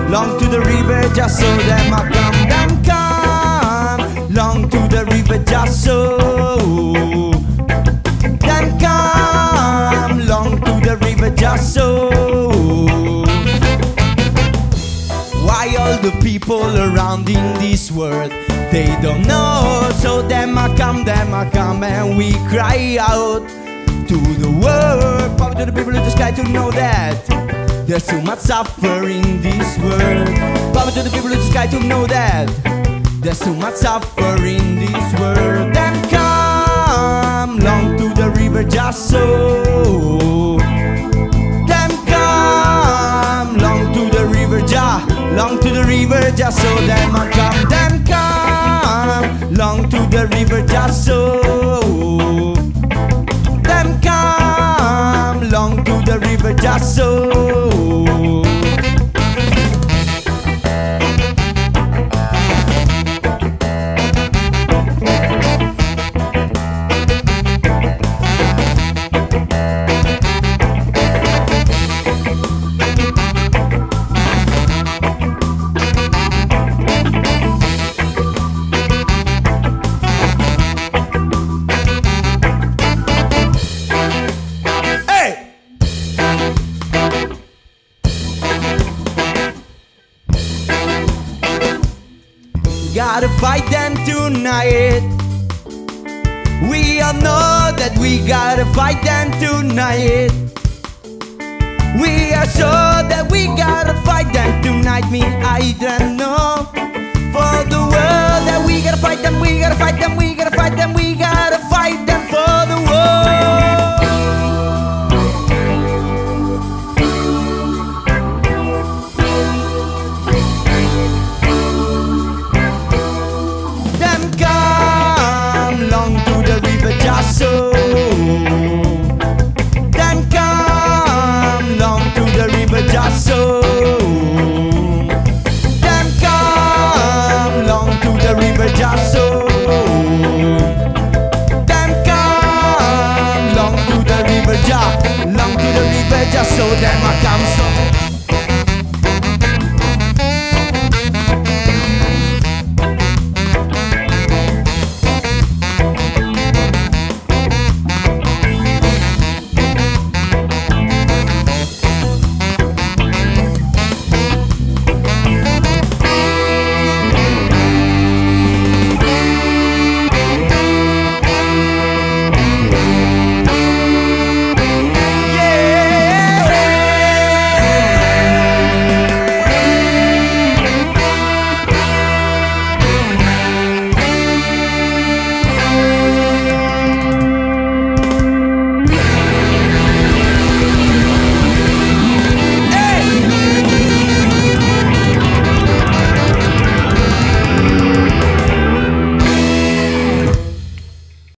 Long to the river just so them I come, them come. Long to the river just so. Them come. Long to the river just so. Why all the people around in this world, they don't know. So them I come and we cry out to the world. Power to the people in the sky to know that there's too much suffering in this world. Power to the people in the sky to know that there's too much suffering in this world. Then come long to the river just so. Then come long to the river long to the river just so. Then I come. Then come long to the river just so. Then come long to the river just so. Gotta fight them tonight. We all know that we gotta fight them tonight. We are sure that we gotta fight them tonight. Me, I don't know. For the world that we gotta fight them, we gotta fight them, we gotta fight them, we gotta fight them for the world. Just so. Then come long to the river just so. Then come long to the river just so. Then come long to the river long to the river just so. Then I come so.